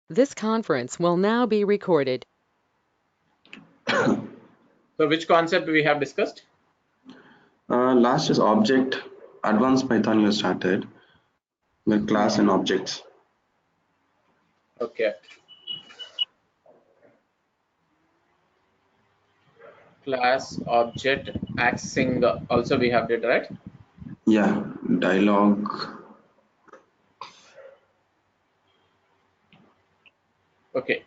This conference will now be recorded. So which concept we have discussed? Last is object. Advanced Python you started with class and objects. Okay. Class, object, accessing also we have did, right? Yeah, dialog. Okay.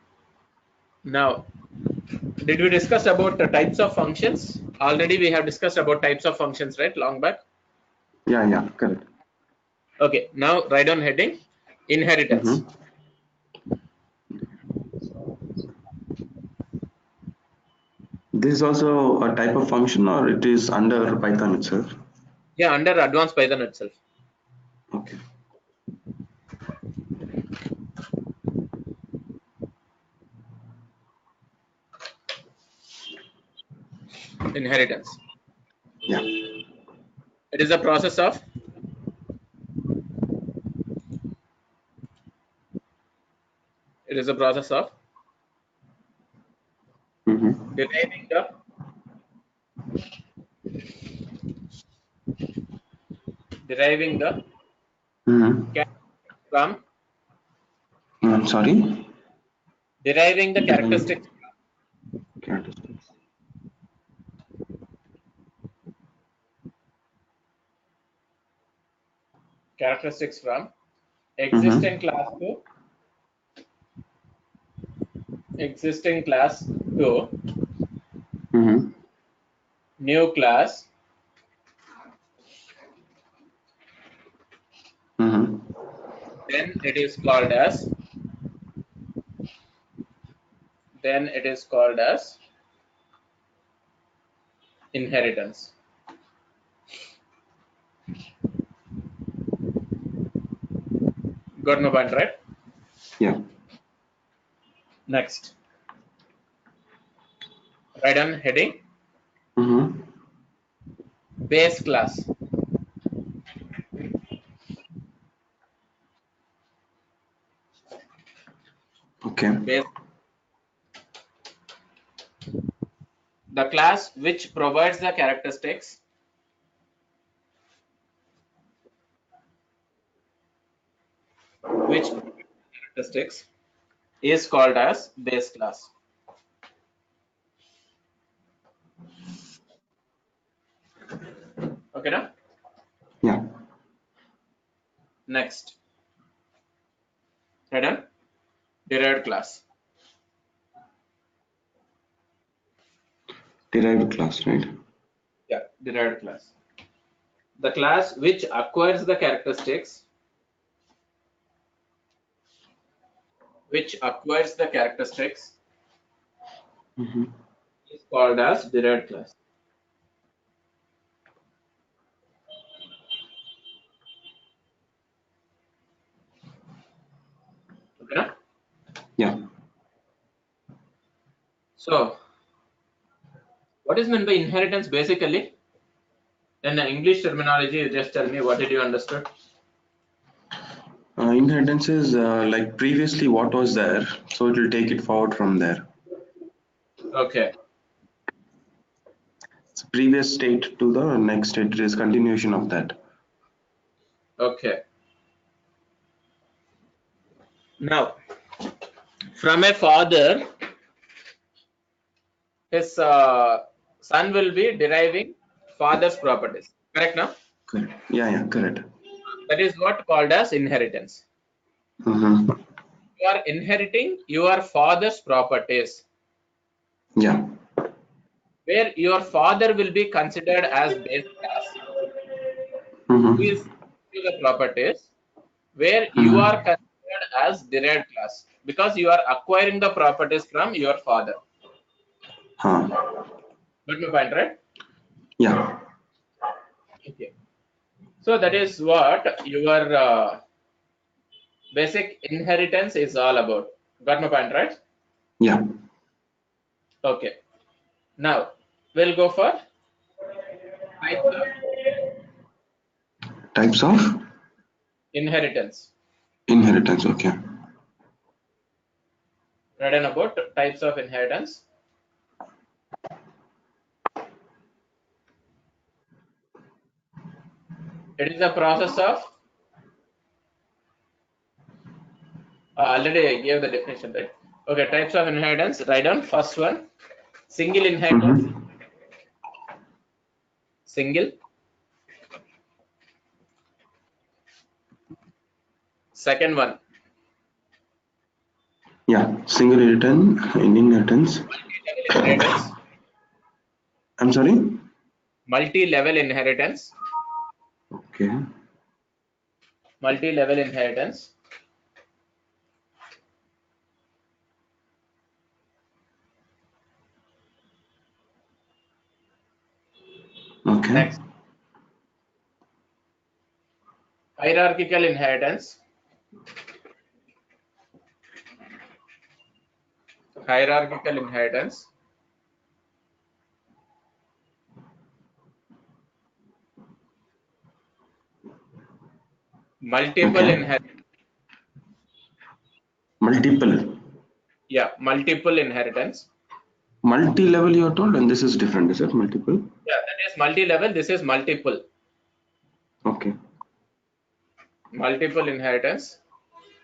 Now, did we discuss about the types of functions? Already we have discussed about types of functions, right? Long back. Yeah, correct. Okay. Now write down heading inheritance. This is also a type of function, or it is under Python itself? Yeah, under advanced Python itself. Okay. Inheritance. Yeah. It is a process of deriving the from Sorry. deriving the characteristics Characteristics. from existing class to new class, then it is called as inheritance. Got my point, right? Yeah. Next, write down heading base class. Okay. The class which provides the characteristics is called as base class. Okay, now? Yeah. Next, write down derived class. Derived class, right? Yeah, derived class. The class which acquires the characteristics is called as derived class. Okay, now? Yeah. So, what is meant by inheritance basically? In the English terminology, you just tell me what did you understood? Inheritance is like previously what was there, so it will take it forward from there. Okay. It's previous state to the next state. It is continuation of that. Okay. Now, from a father, his son will be deriving father's properties. Correct now? Correct. Yeah, correct. That is what called as inheritance. You are inheriting your father's properties. Yeah. Where your father will be considered as base class. Who is the properties? Where you are considered as derived class because you are acquiring the properties from your father. Got my point, right? Yeah. Okay. So that is what your basic inheritance is all about. Got my point, right? Yeah. Okay. Now we'll go for Types of inheritance. inheritance. Okay. written about types of inheritance. It is a process of, already I gave the definition, right? Okay, types of inheritance. Write down first one, single inheritance. Single. Second one, Yeah, single inheritance. multi-level inheritance. I'm sorry? Multi-level inheritance. Okay. Multi-level inheritance. Okay. Next, hierarchical inheritance. Hierarchical inheritance. Multiple Okay. inheritance. Multiple. Yeah, multiple inheritance. Multi-level you are told, and this is different, is it? Multiple? Yeah, that is multi-level. This is multiple. Okay. Multiple inheritance.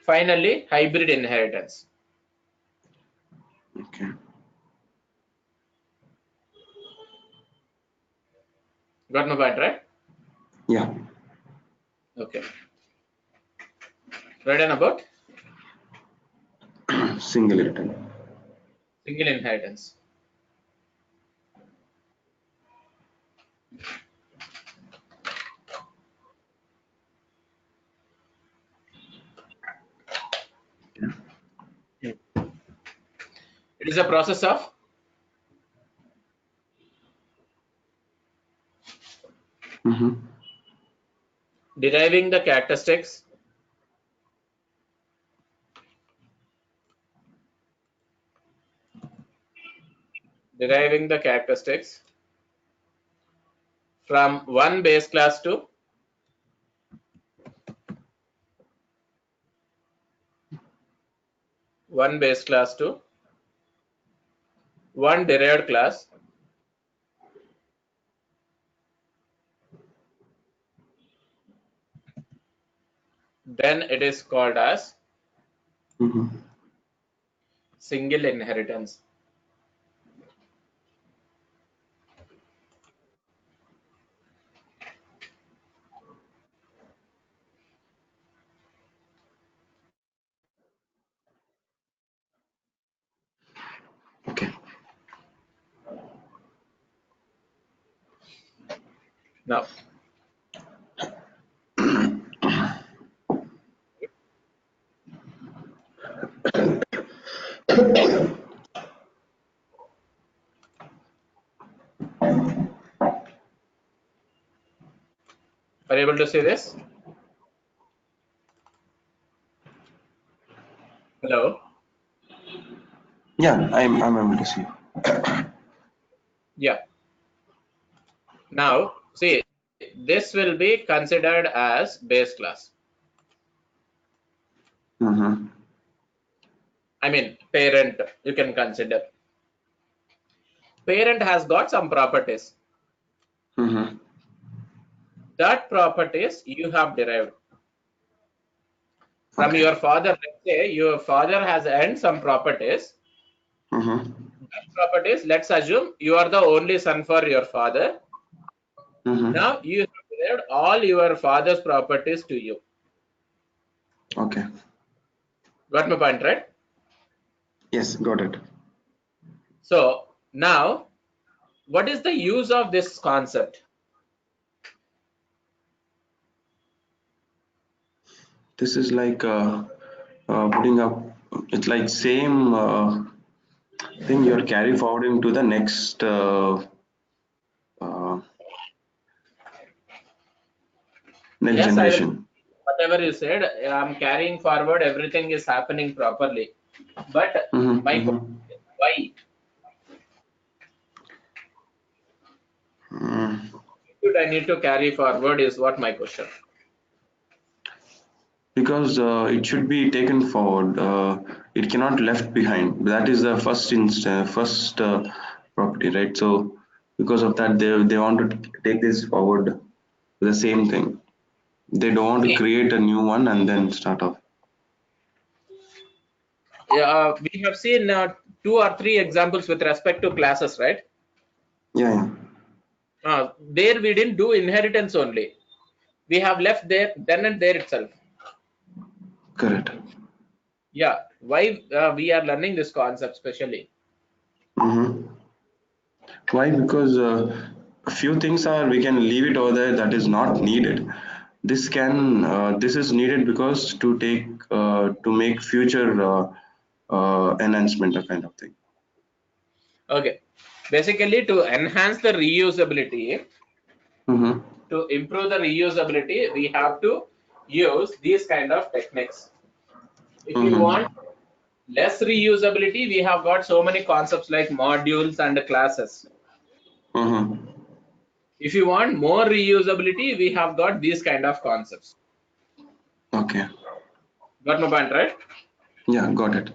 Finally, hybrid inheritance. Okay. Got my point, right? Yeah. Okay. Written about Single inheritance. single inheritance. It is a process of Mm-hmm. deriving the characteristics deriving the characteristics from one base class to one base class to one derived class, then it is called as Mm-hmm. single inheritance. Okay. Now, are you able to see this? Hello? Yeah, I'm able to see. Yeah. Now, see, this will be considered as base class. Mm-hmm. I mean, parent, you can consider. Parent has got some properties. Mm-hmm. That properties you have derived from Okay. your father. Let's say your father has earned some properties. Mm-hmm. That properties, let's assume you are the only son for your father. Mm-hmm. Now you have derived all your father's properties to you. Okay. Got my point, right? Yes, got it. So now, what is the use of this concept? This is like putting up. It's like same thing you're carry forwarding to the next uh, next Yes, I will. generation. Whatever you said, I'm carrying forward. Everything is happening properly. But Mm-hmm. my question Mm-hmm. is why Mm. should I need to carry forward? Is what my question. because it should be taken forward. It cannot left behind. That is the first property, right? So because of that, they want to take this forward. The same thing. They don't want to See, create a new one and then start off. we have seen 2 or 3 examples with respect to classes, right? Yeah, yeah, There we didn't do inheritance only. We have left there, then and there itself. correct. Yeah. Why we are learning this concept specially? Mm-hmm. Why? Because a few things are we can leave it over there that is not needed. This is needed because to make future enhancement, a kind of thing. Okay. Basically, to enhance the reusability, Mm-hmm. to improve the reusability, we have to use these kind of techniques. If you want Mm-hmm. less reusability, we have got so many concepts like modules and classes. Mm-hmm. If you want more reusability, we have got these kind of concepts. Okay. Got my point, right? Yeah, got it.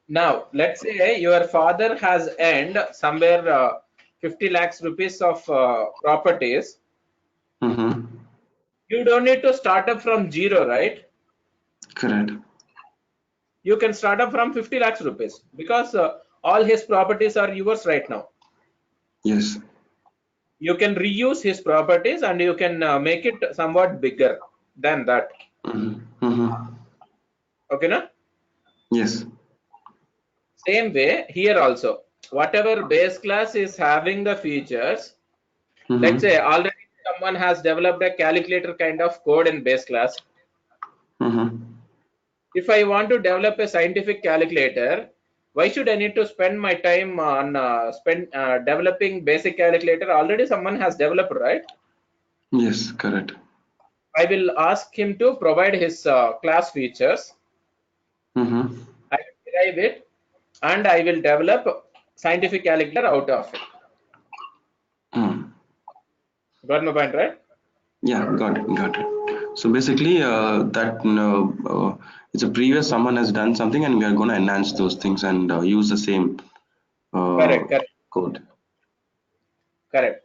Now, let's say your father has earned somewhere 50 lakhs rupees of properties. Mm-hmm. You don't need to start up from zero, right? Correct. You can start up from 50 lakhs rupees because all his properties are yours right now. Yes. You can reuse his properties and you can make it somewhat bigger than that. Mm-hmm. Mm-hmm. Okay, na? Yes. Same way here also. Whatever base class is having the features, let's say Mm-hmm. already someone has developed a calculator kind of code in base class. Mm-hmm. If I want to develop a scientific calculator, why should I need to spend my time on developing basic calculator? Already someone has developed, right? Yes, correct. I will ask him to provide his class features. Mm-hmm. I will derive it and I will develop scientific calculator out of it. Mm. Got my point, right? Yeah, got it, got it. So basically, it's a previous someone has done something, and we are going to enhance those things and use the same uh, Correct, correct, code. correct.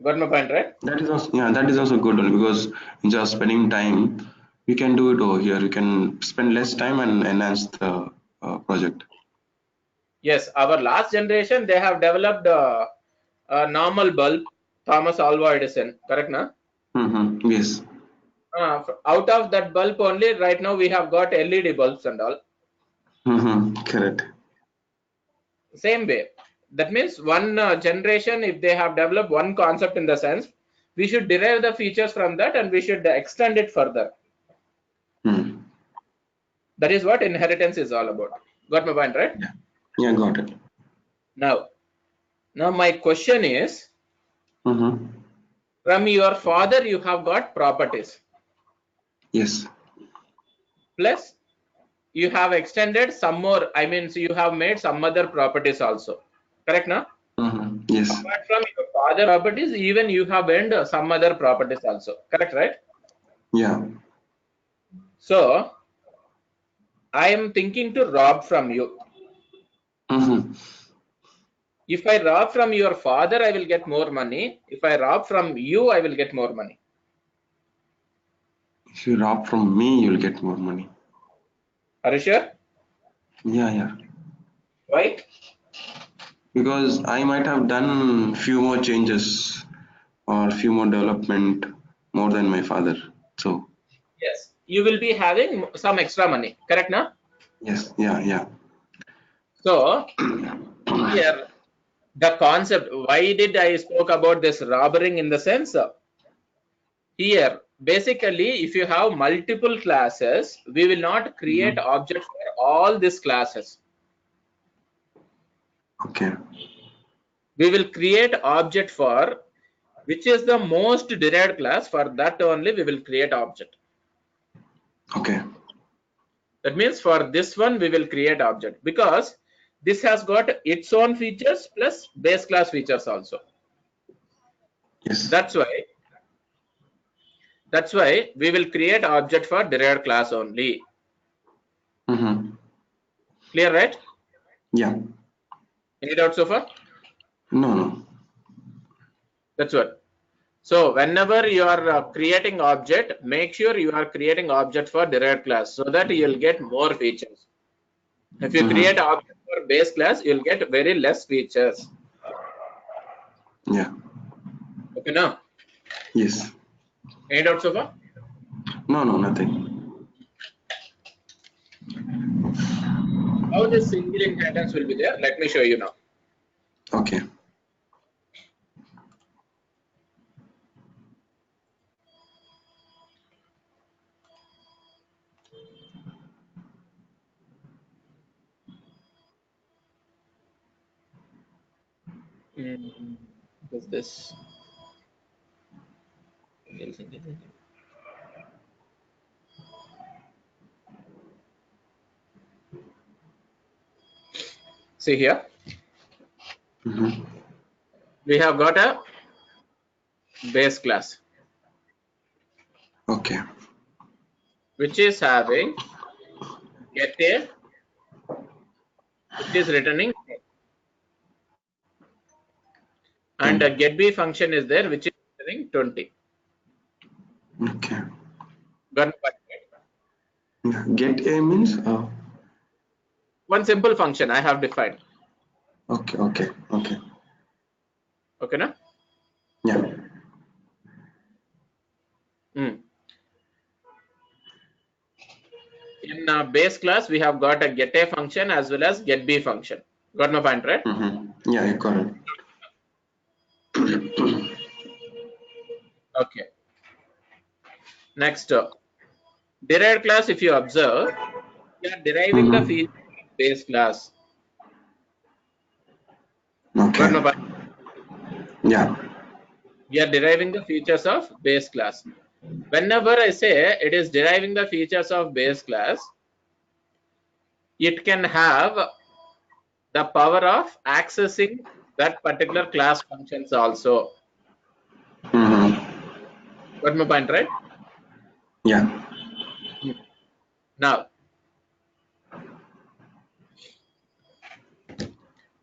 Got my point, right? That is also, yeah, that is also good one because instead of spending time, we can do it over here. We can spend less time and enhance the project. Yes, our last generation they have developed a normal bulb, Thomas Alva Edison. Correct, na? Mm-hmm. Yes. Out of that bulb only, right now we have got LED bulbs and all. Mm-hmm. Correct. Same way. That means one generation, if they have developed one concept in the sense, we should derive the features from that and we should extend it further. Mm. That is what inheritance is all about. Got my point, right? Yeah. Yeah, got it. Now, now my question is, Mm-hmm. from your father you have got properties. Yes. Plus you have extended some more, I mean, so you have made some other properties also. Correct, now? Mm-hmm. Yes. Apart from your father properties, even you have earned some other properties also. Correct, right? Yeah. So I am thinking to rob from you. Mm-hmm. If I rob from your father, I will get more money. If I rob from you, I will get more money. If you rob from me, you'll get more money. Are you sure? Yeah, yeah. Why? Because I might have done few more changes or few more development more than my father. So Yes. You will be having some extra money. Correct, now? yes, yeah, yeah. So here the concept. Why did I spoke about this robbering in the sense? Here, basically, if you have multiple classes, we will not create Mhm. objects for all these classes. Okay, We will create object for which is the most derived class. For that only we will create object. okay, That means for this one we will create object because this has got its own features plus base class features also. yes. That's why That's why we will create object for derived class only. Clear, right? Yeah. Any doubts so far? No. That's what. So whenever you are creating object, make sure you are creating object for derived class so that you will get more features. If you create object for base class, you will get very less features. Yeah. Okay, now? Yes. Any doubts so far? No, nothing. How this single inheritance will be there? Let me show you now. Okay. What is this? See here, we have got a base class Okay. which is having get a, which is returning, and a get b function is there which is returning 20. Okay. Got my point? Get A means One simple function I have defined. okay. Okay, na? Yeah. In base class, we have got a get a function as well as get b function. Got my point, right? Yeah, you got it. Okay. Next, derived class, if you observe, we are deriving the feature of base class. Okay. Got my point? Yeah. We are deriving the features of base class. Whenever I say it is deriving the features of base class, it can have the power of accessing that particular class functions also. Got my point, right? Yeah. Now,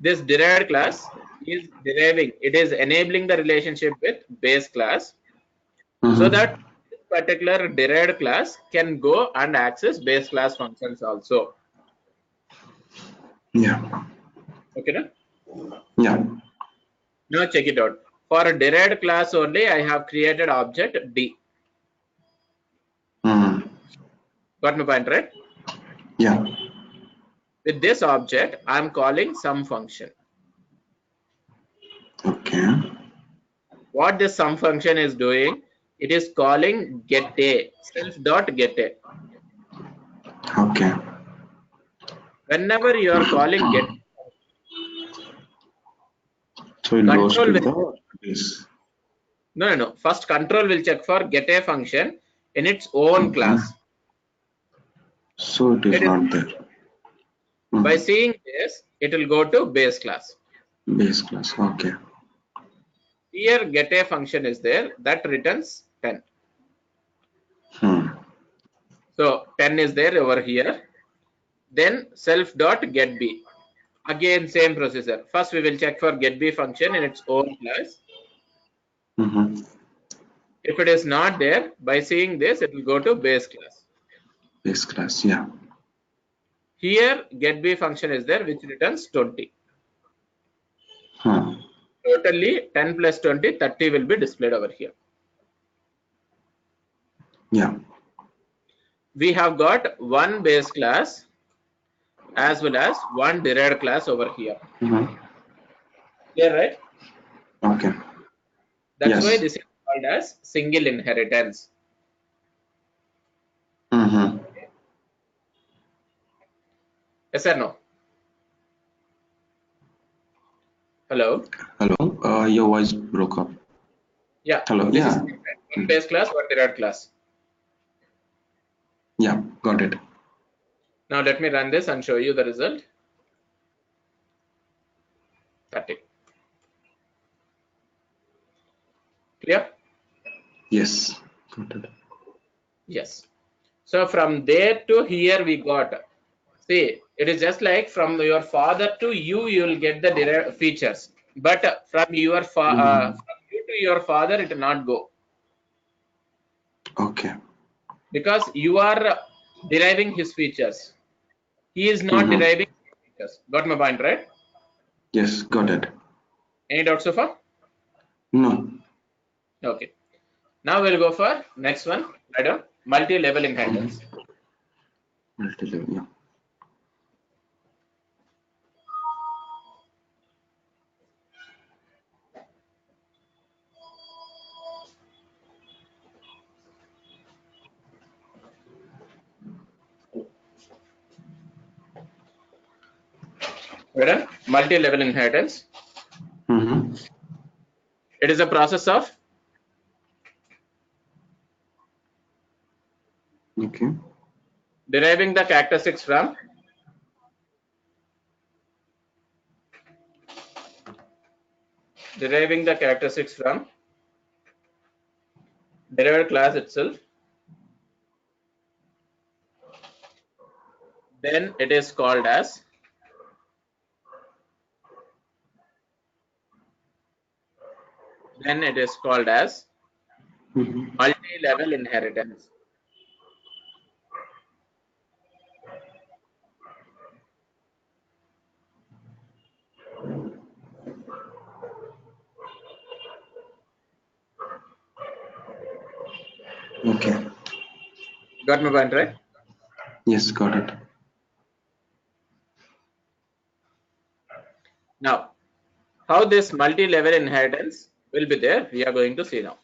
this derived class is deriving, it is enabling the relationship with base class so that this particular derived class can go and access base class functions also. Yeah. Okay, na? Yeah. Now check it out. For a derived class only, I have created object D. Got my point, right? Yeah. With this object, I am calling some function. Okay. What this sum function is doing, it is calling get a, self dot get a. Okay. Whenever you are calling get, So it goes control to will, the base. no. First control will check for get a function in its own class. So it is It is, not there. by seeing this, it will go to base class. Base class. Okay. Here get a function is there that returns 10. So 10 is there over here. Then self dot get b. Again same procedure. First we will check for get b function in its own class. If it is not there, by seeing this, it will go to base class. Base class. Yeah. Here get b function is there which returns 20. Hmm. Totally 10 plus 20, 30 will be displayed over here. Yeah. We have got one base class as well as one derived class over here. Clear, right? Okay. That's why Yes. this is called as single inheritance. Yes or no? Hello? Hello. Your voice broke up. Yeah. Hello. This is Yeah. one base class, one derived class. Yeah. Got it. Now let me run this and show you the result. 30. Clear? Yes. Got it. Yes. So from there to here we got, see, it is just like from your father to you, you will get the derived features. But from from you to your father, it will not go Okay. because you are deriving his features. He is not Mm-hmm. deriving his features. Got my point, right? Yes, got it. Any doubts so far? No. Okay. Now we'll go for next one. Right on. Multi-level inheritance. Multi-level, yeah. Right on. Multi-level inheritance. Mm-hmm. It is a process of Okay. deriving the characteristics from derived class itself. Then it is called as Mm-hmm. multi-level inheritance. Okay. Got my point, right? Yes, got it. Now, how this multi-level inheritance will be there, we are going to see now.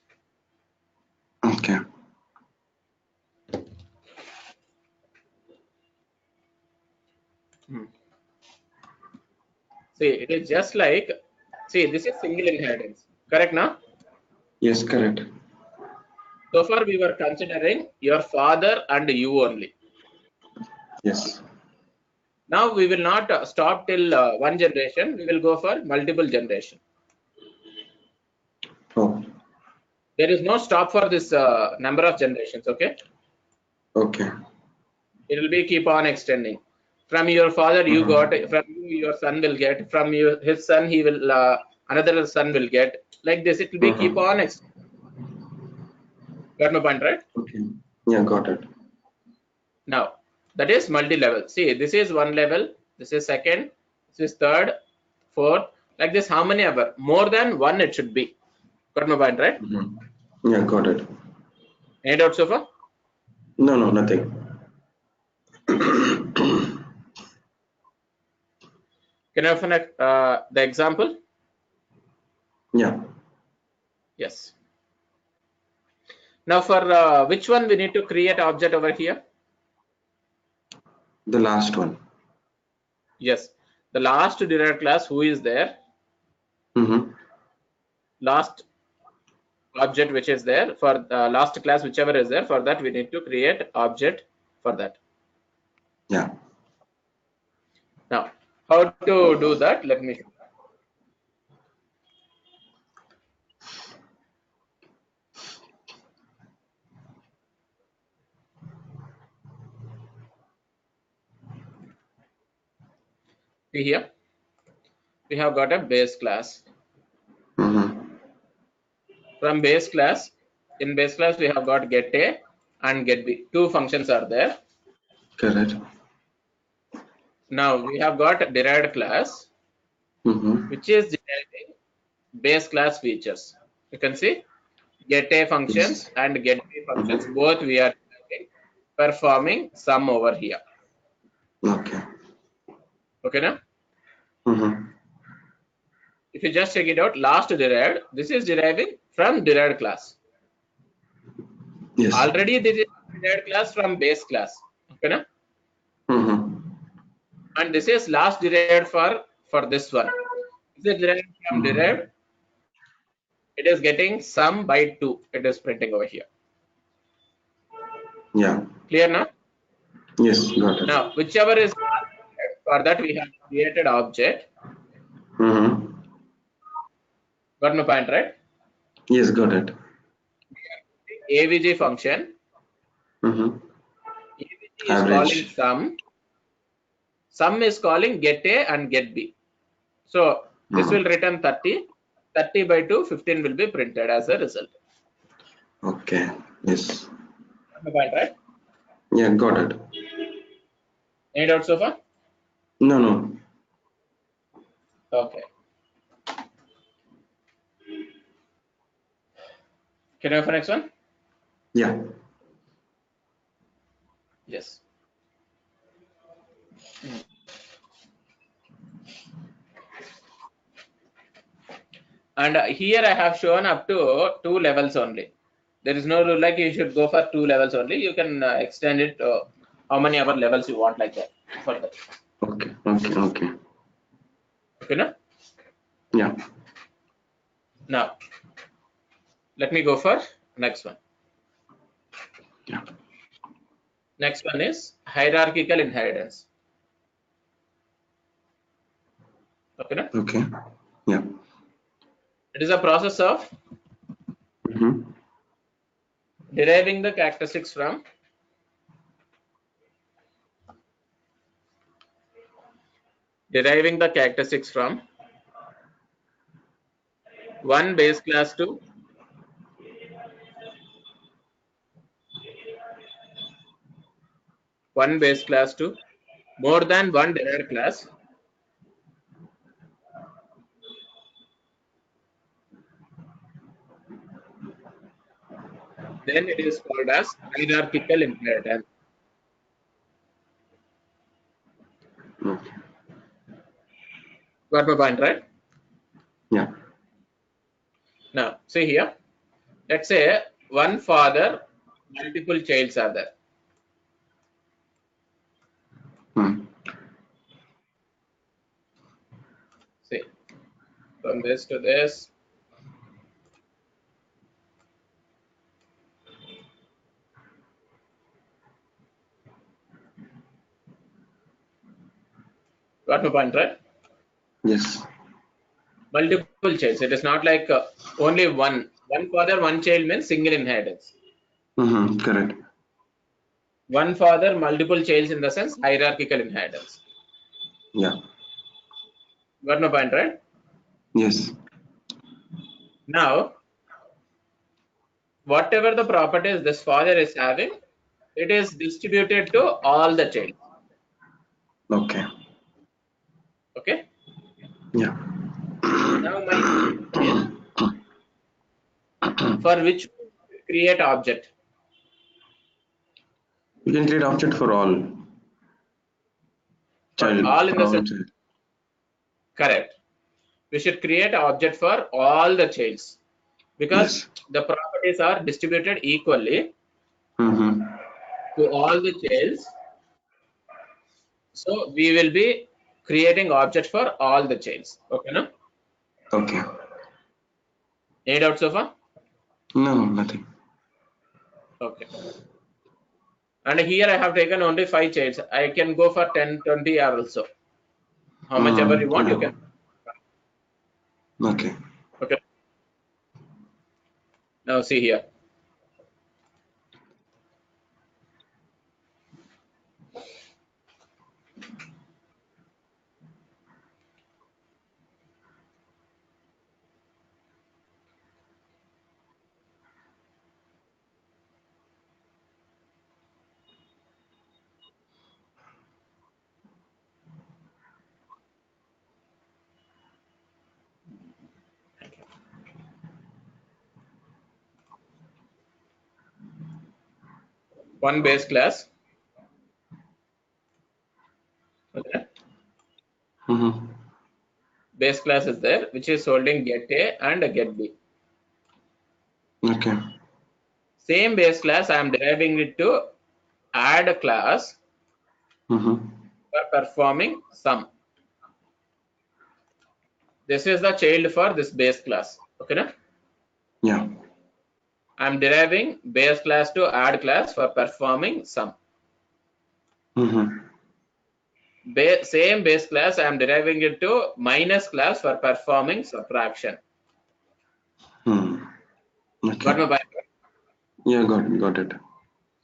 Okay. See, it is just like, see, this is single inheritance. Correct now? Yes, correct. So far, we were considering your father and you only. Yes. Now, we will not stop till one generation. We will go for multiple generation. Oh, There is no stop for this number of generations, okay? okay. It will be keep on extending. From your father, you got, Mm-hmm. from you, your son will get, from you, his son, he will, another son will get. Like this, it will be keep Mm-hmm. on extending. Got my point, right? Okay. Yeah, got it. Now, that is multi-level. See, this is one level, this is second, this is third, fourth. Like this, how many ever? More than one it should be. Got my point, right? Mm-hmm. Yeah, got it. Any doubts so far? No, no, nothing. Can I open the example? Yeah, Yes. Now for which one we need to create object over here? the last one. Yes. The last derived class who is there, Mm-hmm. last object which is there for last class whichever is there, for that we need to create object for that. Yeah. Now, how to do that? Let me show. See here, we have got a base class. Mm-hmm. From base class, in base class we have got get A and get B. Two functions are there. Correct. Now we have got derived class Mm-hmm. which is deriving base class features. You can see get A functions Yes. and get B functions. Mm-hmm. Both we are performing sum over here. Okay. Okay now? Mm-hmm. If you just check it out, last derived, this is deriving from derived class. Yes. Already this is derived class from base class. Okay now? Mm-hmm. And this is last derived for this one. This is derived from Mm-hmm. derived. It is getting sum by 2. It is printing over here. Yeah. Clear now? Yes, got it. Now, whichever is for that we have created object. Mm-hmm. Got my point, right? Yes, got it. AVG function ABC is calling Average. sum is calling get A and get B. So this will return 30. 30 by 2, 15 will be printed as a result. Okay. Yes. Right? Yeah, got it. Any doubts so far? No, no. Okay. Can you have the next one? Yeah. Yes. And here I have shown up to 2 levels only. There is no rule like you should go for 2 levels only. You can extend it how many other levels you want like that. Further. Okay. Okay. Okay. Okay, no? Yeah. Now, let me go for next one. Yeah. Next one is hierarchical inheritance. Okay, no? Okay. Yeah. It is a process of deriving the characteristics from one base class to more than one derived class. Then it is called as hierarchical inheritance. Okay. Got my point, right? Yeah. Now, see here. Let's say one father, multiple childs are there. See, from this to this. Got my point, right? Yes. Multiple childs. It is not like only one. One father, one child means single inheritance. Correct. One father, multiple childs in the sense hierarchical inheritance. Yeah. Got my point, right? Yes. Now, whatever the properties this father is having, it is distributed to all the children. Okay. Okay. Yeah. Now my question is, for which create object? You can create object for all For child. all in For the all sense, child. correct. We should create an object for all the childs because Yes. the properties are distributed equally Mm-hmm. to all the childs. So we will be creating object for all the childs. Okay, no? Okay. Any doubts so far? No, no, nothing. Okay. And here I have taken only 5 childs. I can go for 10, 20 or also. How much ever you want, you Yeah. can. Okay. Okay. Now see here. One base class. Okay. Mm-hmm. Base class is there, which is holding get A and get B. Okay. Same base class, I am deriving it to add a class Mm-hmm. for performing sum. This is the child for this base class. Okay, na? Yeah. I am deriving base class to add class for performing sum. Mm-hmm. Same base class, I am deriving it to minus class for performing subtraction. Hmm. Okay. Got my point? Yeah, got it.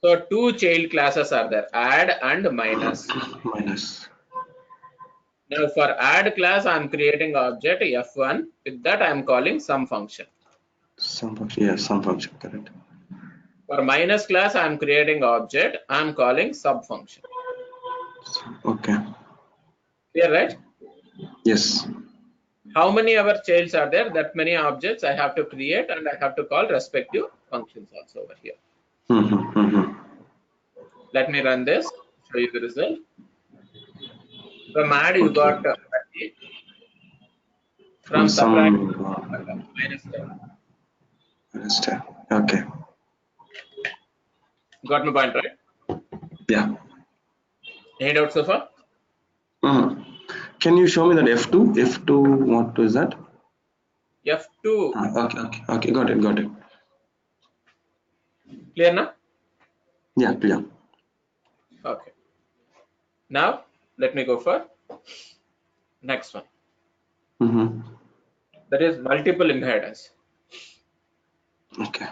So two child classes are there, add and minus. Minus. Now for add class, I'm creating object f1. With that, I'm calling sum function. Some function. Yeah, some function. Correct. For minus class, I'm creating object. I'm calling sub function. Okay. Clear, right? Yes. How many other childs are there? That many objects I have to create, and I have to call respective functions also over here. Let me run this, show you the result. From add, you got 30. From subtract, minus 10. Understand. Okay. Got my point, right? Yeah. Any doubts so far? Can you show me that F2? F2, what is that? F2. Okay. Got it. Clear now? Yeah, clear. Okay. Now, let me go for next one. That is multiple inheritance. Okay.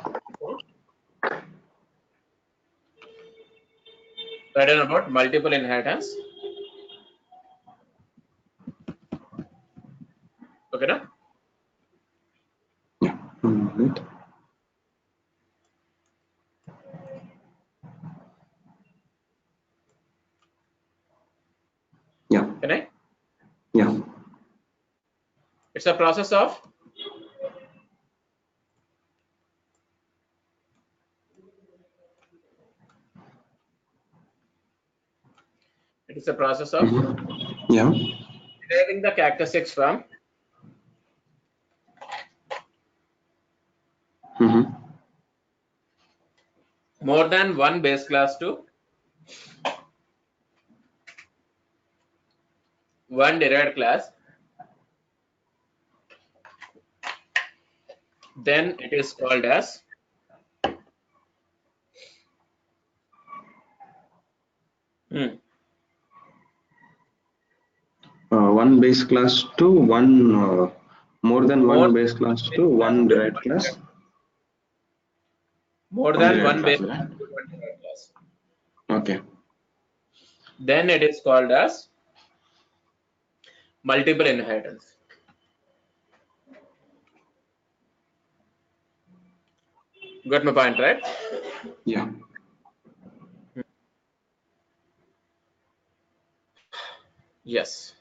Right on about multiple inheritance. Okay, now? Yeah. Right. Yeah. Can I? Yeah. It's a process of Yeah. deriving the characteristics from more than one base class to one derived class. Then it is called as One base class to one, more than more one base class base to class one to derived one class. more One than derived one class, base right? class to one derived class. Okay. Then it is called as multiple inheritance. Got my point, right? Yeah. Yes.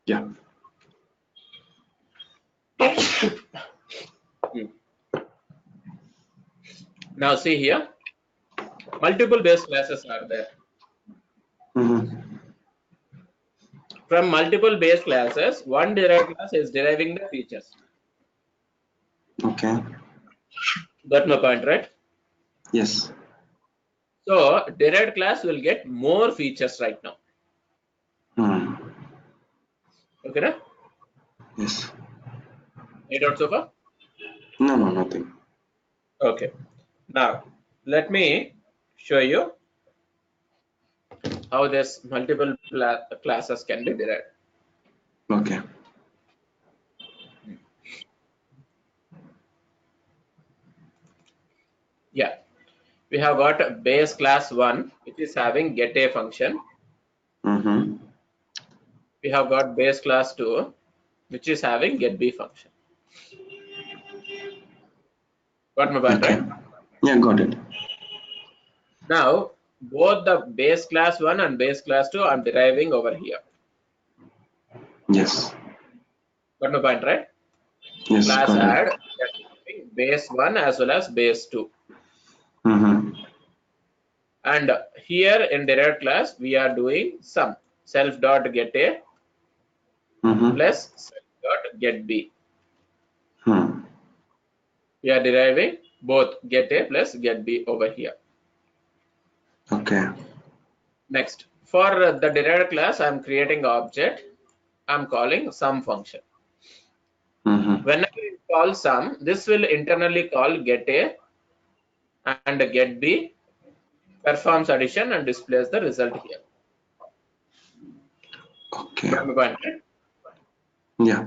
Yeah. Now see here, multiple base classes are there. From multiple base classes, one derived class is deriving the features. Okay. Got my point, right? Yes. So derived class will get more features right now. Okay, na? Yes. Any doubts so far? No, nothing. Okay. Now let me show you how this multiple classes can be derived. Okay. Yeah, we have got base class 1, which is having get a function. We have got base class 2, which is having get b function. Got my point, Okay. right? Yeah, got it. Now both the base class 1 and base class 2 I'm deriving over here. Yes. Got my point, right? Yes, Class got it. add base 1 as well as base 2. And here in derived class we are doing sum self dot get a plus self dot get b. We are deriving both get a plus get b over here. Okay. Next, for the derived class I'm creating object. I'm calling sum function. Whenever you call sum, this will internally call get a and get b, performs addition and displays the result here. Okay. Got my point, right? Yeah.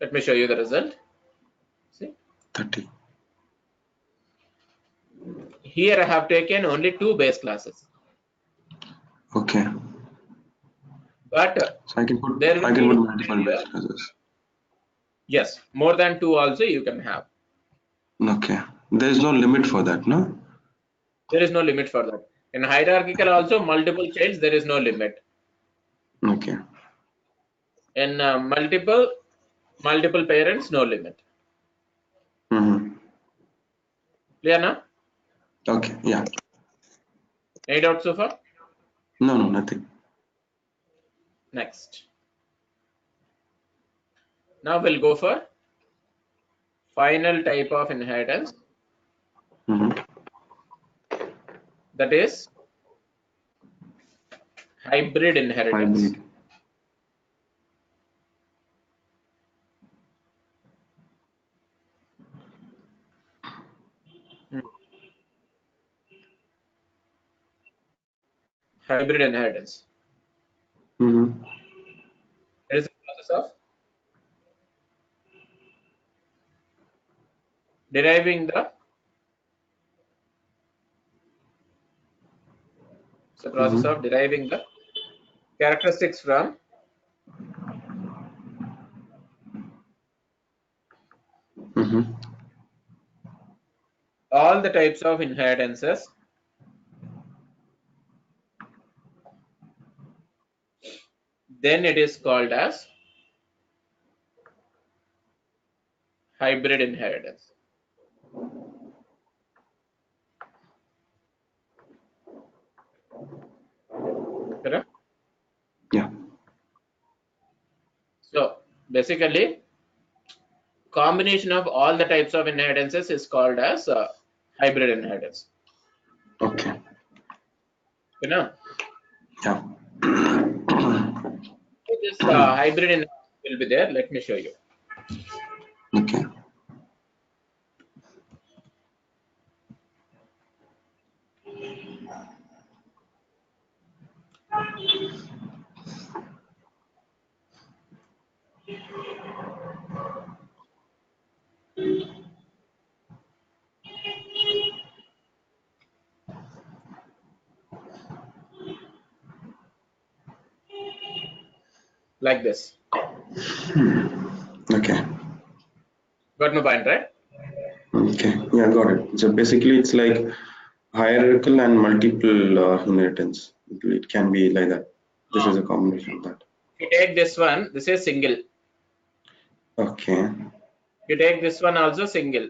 Let me show you the result. See, 30. here I have taken only 2 base classes, Okay. but So I can put there will be multiple base classes. yes, more than 2 also you can have. Okay. There is no limit for that, no? There is no limit for that. In hierarchical also multiple childs, there is no limit. Okay. In multiple parents, no limit. Mm-hmm. Clear now? Okay. Yeah. Any doubt so far? No, nothing. Next. Now we'll go for final type of inheritance, Mm-hmm. that is hybrid inheritance. Hybrid. Hybrid inheritance. Mm-hmm. It is a process of deriving the Mm-hmm. characteristics from Mm-hmm. all the types of inheritances then it is called as hybrid inheritance. Correct? Yeah. So basically, combination of all the types of inheritances is called as hybrid inheritance. Okay. You know, Yeah. this hybrid inheritance will be there. Let me show you. Okay. Like this. Okay. Got my point, right? Okay. Yeah, got it. So basically, it's like hierarchical and multiple inheritance. It can be like that. This is a combination of that. If you take this one, this is single. Okay. You take this one also single.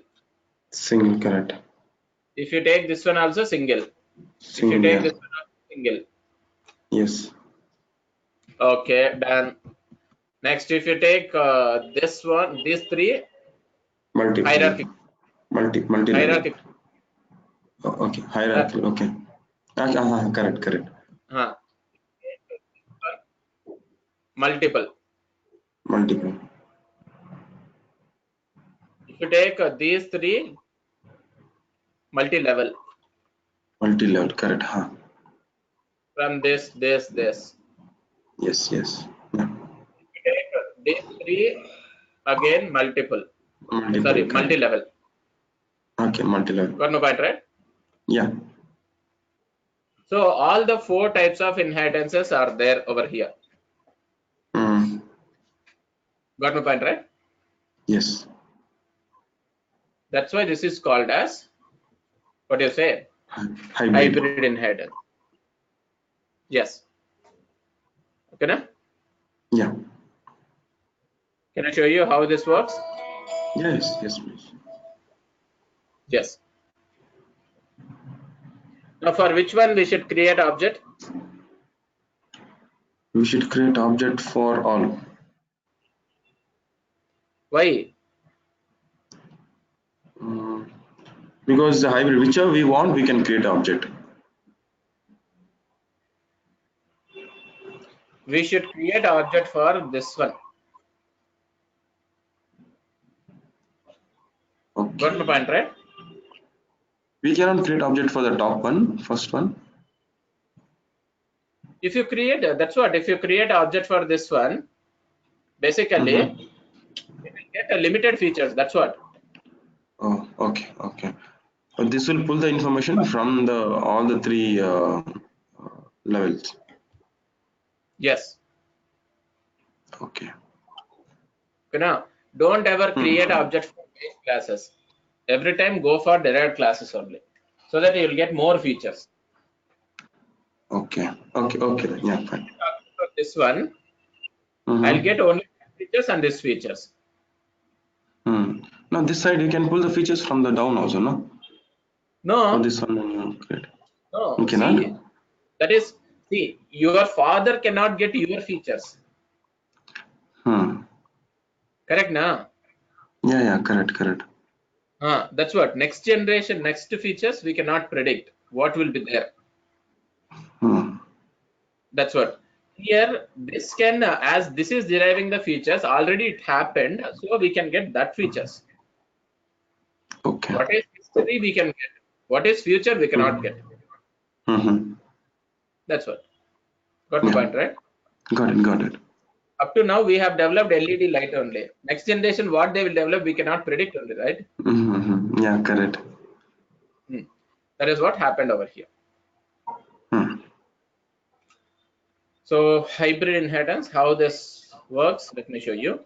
Single, correct. If you take this one also single. If you Single, take yeah. this one also single. Yes. Okay, done. Next, if you take this one, these three, Multiple. hierarchical. Multi-level. Hierarchical. Oh, okay. Hierarchical. Okay. Okay. Correct. Huh. Multiple. Multiple. If you take these three, multi-level. Multi-level. Correct. From this. Yes. Yeah. If you take these three, again multiple. Multiple. Sorry, Correct. multi-level. Okay. Multi-level. Got my point, right? Yeah. So all the 4 types of inheritances are there over here. Mm. Got my point, right? Yes. That's why this is called as, what do you say? Hybrid. Hybrid inheritance. Yes. Okay, na? Yeah. Can I show you how this works? Yes, please. Yes. Now for which one we should create object? We should create object for all. Why? Because the hybrid, whichever we want, we can create object. We should create object for this one. Okay. Got my point, right? We cannot create object for the top one, first one. If you create, that's what, if you create object for this one, basically, it will get a limited features. That's what. Oh, okay. But this will pull the information from the all the three levels. Yes. Okay. Okay, now don't ever create object for base classes. Every time go for derived classes only, so that you will get more features. Okay. Yeah, fine. For this one, I'll get only features and these features. Now this side you can pull the features from the down also, no? For No, this one, great. You no. cannot? See, that is, see, your father cannot get your features. Hmm. Correct, na? Yeah, correct. That's what next generation, next features we cannot predict what will be there. Hmm. That's what. Here, this can, as this is deriving the features, already it happened, so we can get that features. Okay. What is history we can get. What is future we cannot get. Mm-hmm. That's what. Got my Yeah. point, right? Got it. Up to now, we have developed LED light only. Next generation, what they will develop, we cannot predict only, right? Yeah, correct. That is what happened over here. Hmm. So, hybrid inheritance, how this works, let me show you.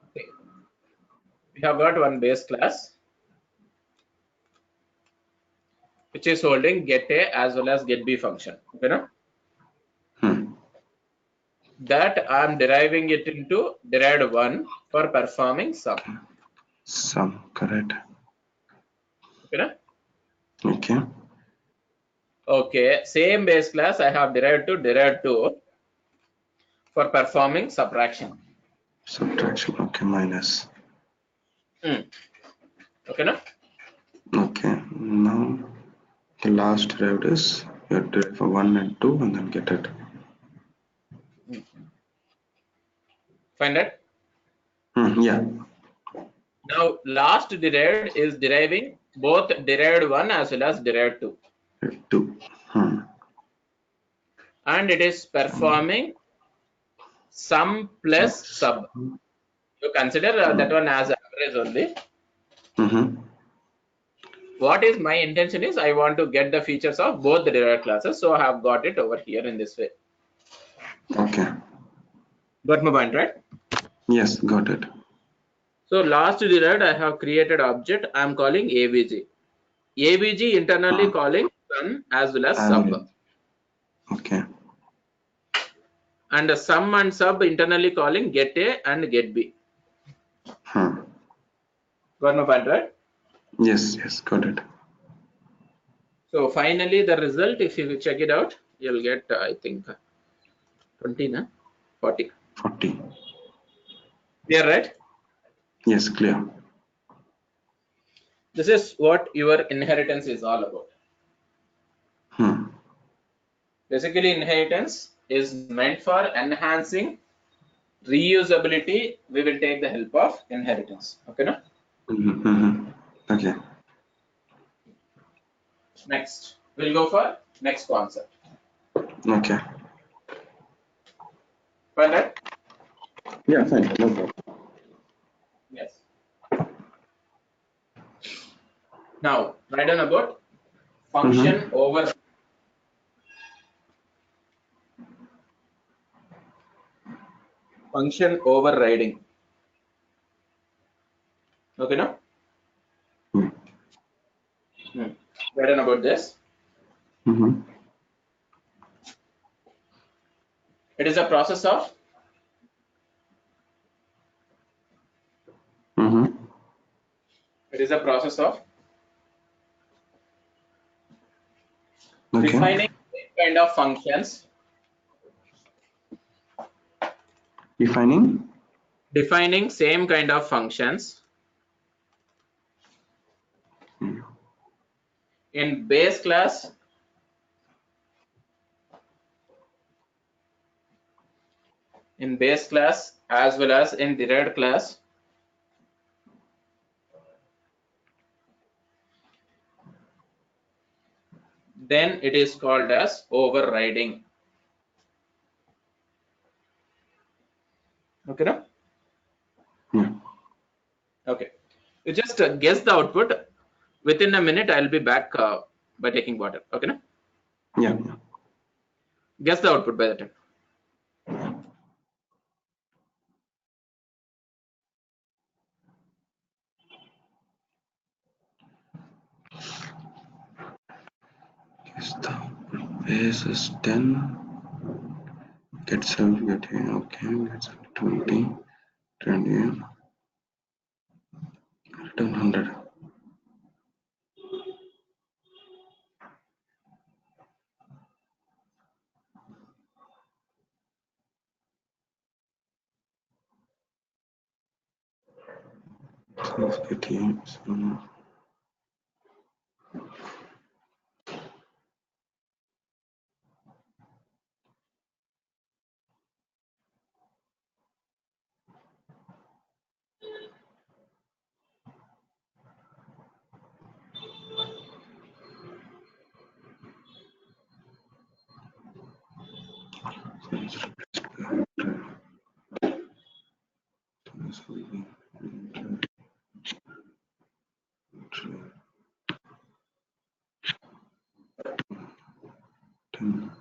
Okay. We have got one base class, which is holding get A as well as get B function. Okay, no? That I'm deriving it into derived one for performing sum. Some correct. Okay, no? Okay. Okay, same base class I have derived to derived two for performing subtraction. Subtraction. Okay, minus. Okay, no? Okay. Now the last derived is you have to derive for 1 and 2 and then get it. Find that? Yeah. Now, last derived is deriving both derived one as well as derived two. 2. And it is performing sum plus sub. You consider that one as average only. What is my intention is I want to get the features of both the derived classes. So I have got it over here in this way. Okay. Got my point, right? Yes, got it. So last derived I have created object I am calling AVG. AVG internally calling sum as well as sub. Average. Okay. And sum and sub internally calling get A and get B. Got my point, right? Yes, got it. So finally the result, if you check it out, you'll get I think 20, na? 40. 40. Yeah, right? Yes, clear. This is what your inheritance is all about. Basically, inheritance is meant for enhancing reusability. We will take the help of inheritance. Okay, no? Okay. Next, we'll go for next concept. Okay. Fine, right? Yeah, fine. No problem. Yes. Now, write down about function over function overriding. Okay, no? Write down about this. It is a process of it is a process of Okay. defining kind of functions, defining same kind of functions in base class in base class as well as in derived class, then it is called as overriding. Okay, now? Yeah. Okay. You just guess the output. Within a minute, I'll be back by taking water. Okay, now? Yeah. Guess the output by the time. Yes, the base is 10. Get 7, get here. Okay, that's 20. 20. Return 100. So 88. So it's ten.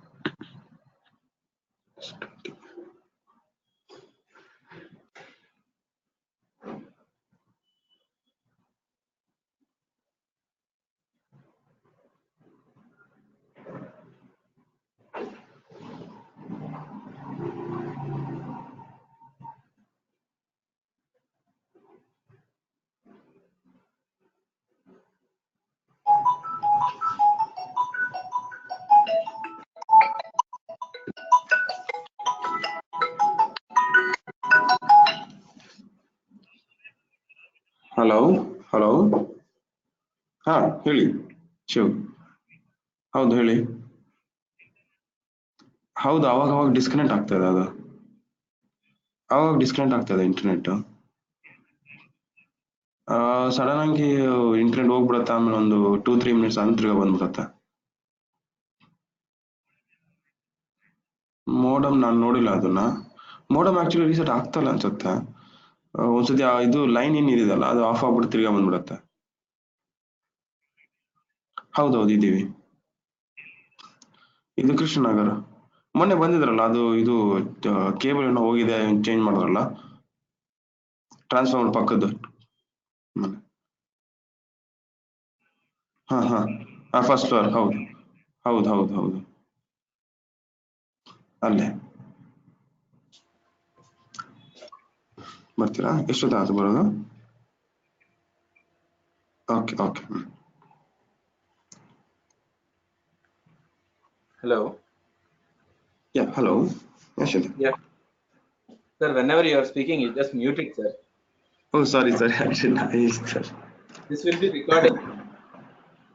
Hello hello ಹಾ ಹೇಳಿ ಶಿವ್. ಹೌದು ಹೇಳಿ. ಹೌದು, ಅವಾಗ ಅವಾಗ disconnect ಆಗ್ತದೆ ಅದು. ಅವಾಗ ಡಿಸ್ಕನೆಕ್ಟ್ ಆಗ್ತದೆ ಇಂಟರ್ನೆಟ್. ಸಡನ್ ಆಗಿ ಇಂಟರ್ನೆಟ್ ಹೋಗ್ಬಿಡತ್ತೆ, ಆಮೇಲೆ ಒಂದು 2-3 ಮಿನಿಟ್ಸ್ ತಿರ್ಗಾ ಬಂದ್ಬಿಡತ್ತೆ. ಮೋಡಮ್ ನಾನು ನೋಡಿಲ್ಲ ಅದನ್ನ. ಮೋಡಮ್ ಆಕ್ಚುಲಿ ರೀಸೆಟ್ ಆಗ್ತಲ್ಲ ಅನ್ಸುತ್ತೆ. ಒಂದ್ಸತಿ ಇದು ಲೈನ್ ಏನಿದೆಯಲ್ಲ ಅದು ಆಫ್ ಆಗ್ಬಿಟ್ಟು ತಿರ್ಗಾ ಬಂದ್ಬಿಡತ್ತೆ. ಹೌದೌದು ಇದ್ದೀವಿ. ಇದು ಕೃಷ್ಣನಗರ. ಮೊನ್ನೆ ಬಂದಿದ್ರಲ್ಲ, ಅದು ಇದು ಕೇಬಲ್ ಏನೋ ಹೋಗಿದೆ, ಚೇಂಜ್ ಮಾಡಿದ್ರಲ್ಲ ಟ್ರಾನ್ಸ್ಫಾರ್ಮರ್ ಪಕ್ಕದ್ದು. ಹಾ ಹಾ ಹಾ, ಫಸ್ಟ್ ಫ್ಲೋರ್. ಹೌದು ಹೌದು ಹೌದು ಹೌದು, ಅಲ್ಲೇ. ಬರ್ತೀರಾ? ಎಷ್ಟೊತ್ತಾಯ್ತು ಬರೋದು? Okay okay. Hello. Yeah, hello. Yashid. Yeah. Sir, whenever you are speaking, you just mute it, sir. Oh, sorry, actually, sir. This will be recorded.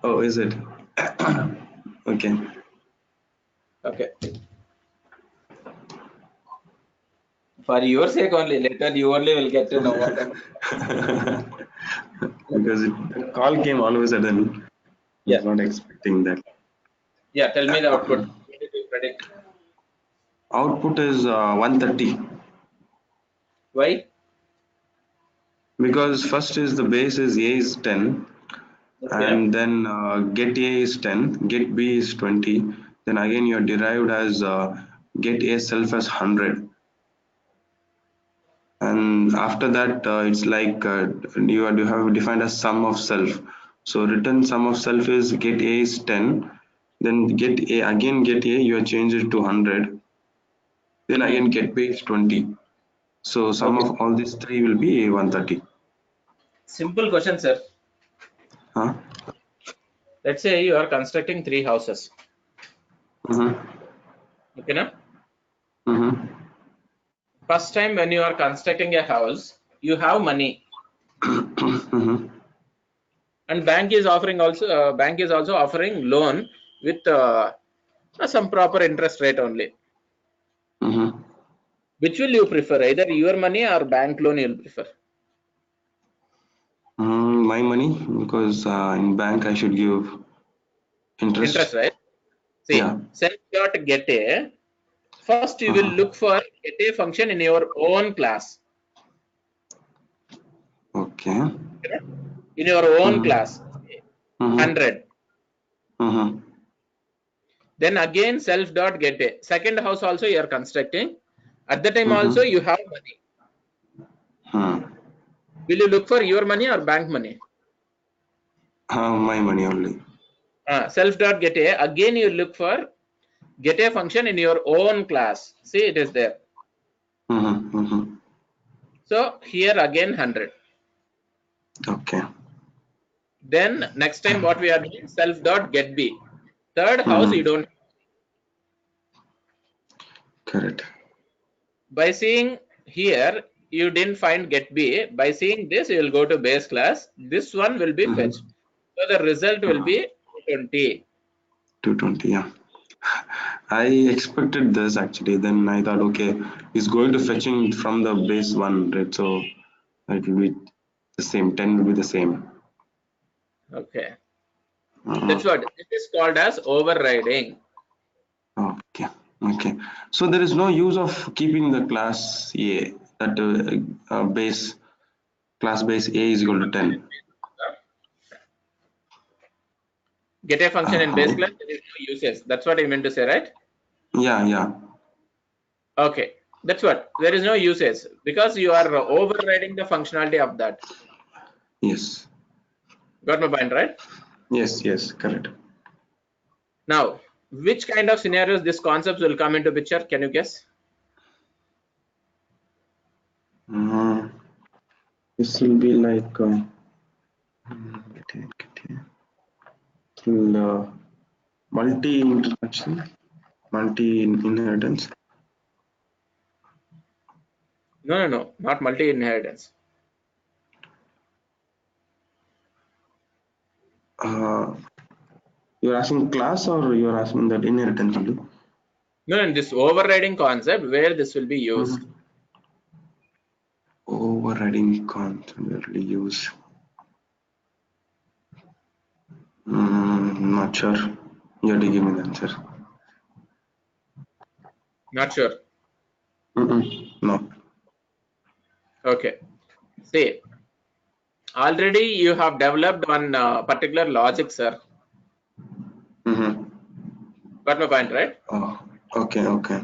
Oh, is it? Okay. Okay. For your sake only, later you only will get to know what. Because the call came all of a sudden. I Yeah. was not expecting that. Yeah, tell me the output. What did you predict? Output is 130. Why? Because first is the base is A is 10, Okay. and then get A is 10, get B is 20. Then again you are derived as get A self as 100. And after that it's like you have defined as sum of self. So written sum of self is get A is 10, then get A again, get A you have changed it to 100, then again get B is 20. So sum Okay. of all these three will be 130. Simple question, sir. Huh? Let's say you are constructing 3 houses. Mm-hmm. Okay, na? Mm-hmm. First time when you are constructing a house, you have money, Mm-hmm. and bank is also offering loan with some proper interest rate only. Mm-hmm. Which will you prefer? Either your money or bank loan you'll prefer? My money, because in bank I should give interest. Interest, right? See, Yeah. self.get a. First, you will Uh-huh. look for get a function in your own class. Okay. Correct? In your own Mm-hmm. class, Mm-hmm. 100. Mm-hmm. Then again, self.get a. Second house also you are constructing. At the time also Mm-hmm. you have money. Hmm. Will you look for your money or bank money? My money only. Self.get a. Again, you look for get a function in your own class. See, it is there. Mm-hmm. Mm-hmm. So here again 100. Okay. Then next time what we are doing, self.get b. Third house you Mm-hmm. don't. Correct. By seeing here you didn't find get b. By seeing this you will go to base class. This one will be fetched. Mm-hmm. So the result will be 20. 220. Yeah. I expected this actually. Then I thought, okay, he's going to fetching from the base one, right? So it will be the same. 10 will be the same. Okay. Uh, That's what it is called as overriding. okay. Okay. So there is no use of keeping the class A, that base class base A is equal to 10. Get a function in base Uh-huh. class, there is no uses. That's what I meant to say, right? Yeah, yeah. Okay. That's what. There is no uses because you are overriding the functionality of that. Yes. Got my point, right? Yes, yes, correct. Now, which kind of scenarios this concepts will come into picture? Can you guess? Uh, this will be like multi interaction, multi inheritance. No, not multi-inheritance. Uh, you're asking class or you're asking that inheritance only? No, this overriding concept where this will be used. Mhm. Overriding constantly use. Not sure. You have to give me the answer. Not sure. No. Okay. See, already you have developed one particular logic, sir. Mm-hmm. Got my point, right? Oh, okay, okay.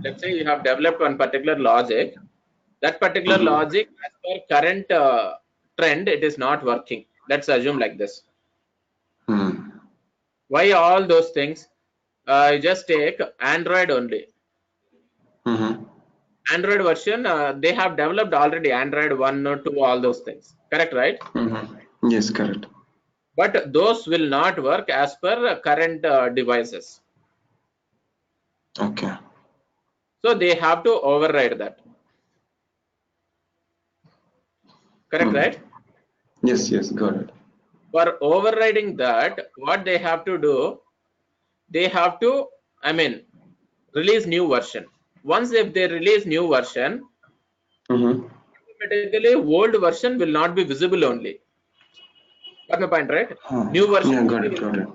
Let's say you have developed one particular logic. That particular Mm-hmm. logic, as per current trend, it is not working. Let's assume like this. Hmm. Why all those things? Just take Android only. Mm-hmm. Android version, they have developed already Android 1 or 2, all those things. Correct, right? Mm-hmm. Yes, correct. But those will not work as per current devices. Okay. So they have to override that. Correct, Hmm. right? Yes, yes, got it. For overriding that, what they have to do, they have to, I mean, release new version. Once if they release new version, Mm-hmm. automatically old version will not be visible only. Got my point, right? New version Yeah, got only it, will got it.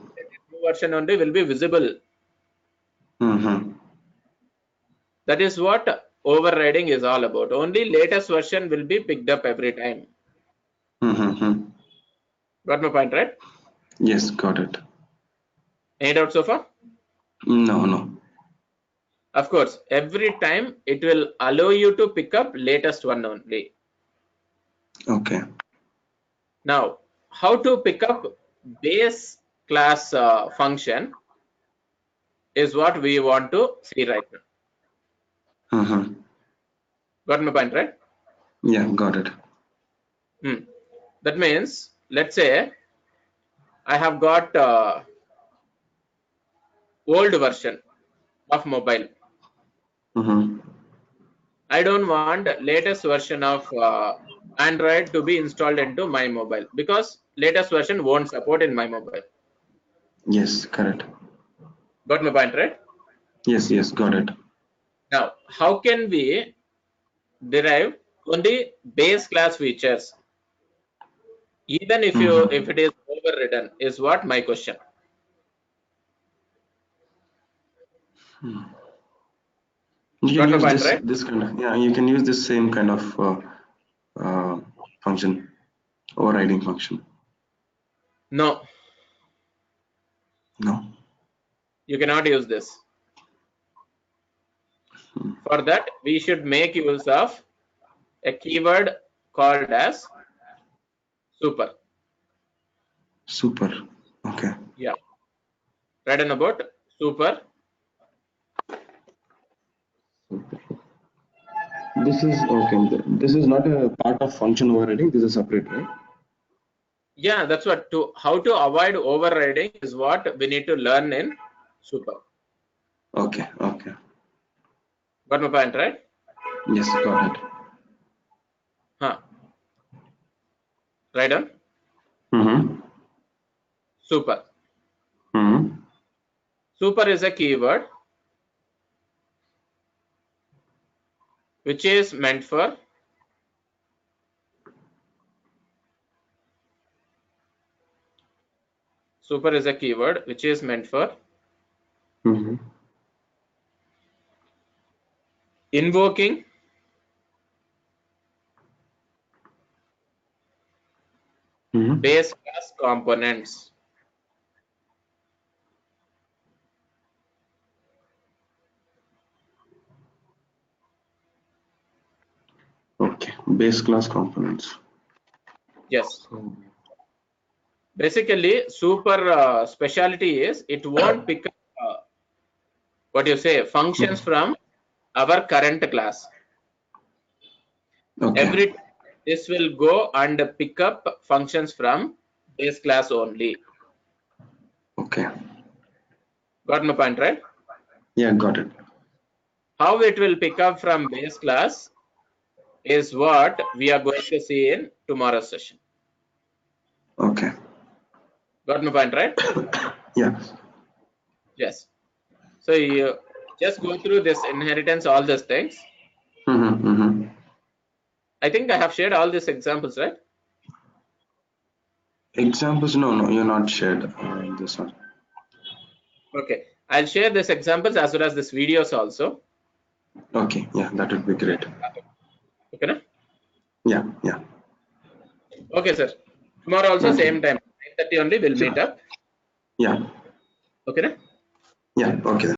new version only will be visible. Mm-hmm. That is what overriding is all about. Only latest version will be picked up every time. Mm-hmm. Got my point, right? Yes, got it. Any doubt so far? No, no. Of course, every time it will allow you to pick up latest one only. Okay. Now, how to pick up base class function is what we want to see right now. Mm-hmm. Got my point, right? Yeah, got it. That means, let's say I have got old version of mobile. Mm-hmm. I don't want latest version of Android to be installed into my mobile because latest version won't support in my mobile. Yes, correct. Got my point, right? Yes, yes, got it. Now, how can we derive only base class features, even if it is overridden? Is what my question. You can Got my use point, right? this kind of, yeah, you can use this same kind of function, overriding function. No, No. you cannot use this. For that, we should make use of a keyword called as super. Super. Okay. Yeah, written about super. This is okay. This is not a part of function overriding. This is separate, right? Yeah, that's what to how to avoid overriding is what we need to learn in super. Okay. Okay. Got my point, right? Yes, got it. Huh. Right on. Mm-hmm. Super. Mm-hmm. Super is a keyword which is meant for Mm-hmm. invoking Mm-hmm. base class components. Okay. Base class components. Yes. Basically, super specialty is it won't pick up what you say functions from our current class. Okay. Every time this will go and pick up functions from base class only. Okay. Got my point, right? Yeah, got it. How it will pick up from base class is what we are going to see in tomorrow's session. Okay. Got my point, right? Yeah. Yes. So you just go through this inheritance, all these things. Mm-hmm. Mm-hmm. I think I have shared all these examples, right? Examples? No, no, you're not shared this one. Okay. I'll share these examples as well as these videos also. Okay. Yeah, that would be great. Okay. Na? Yeah. Yeah. Okay, sir. Tomorrow also Okay. same time, 9:30 only we'll meet Sure. up. Yeah. Okay. Na? Yeah. Okay then.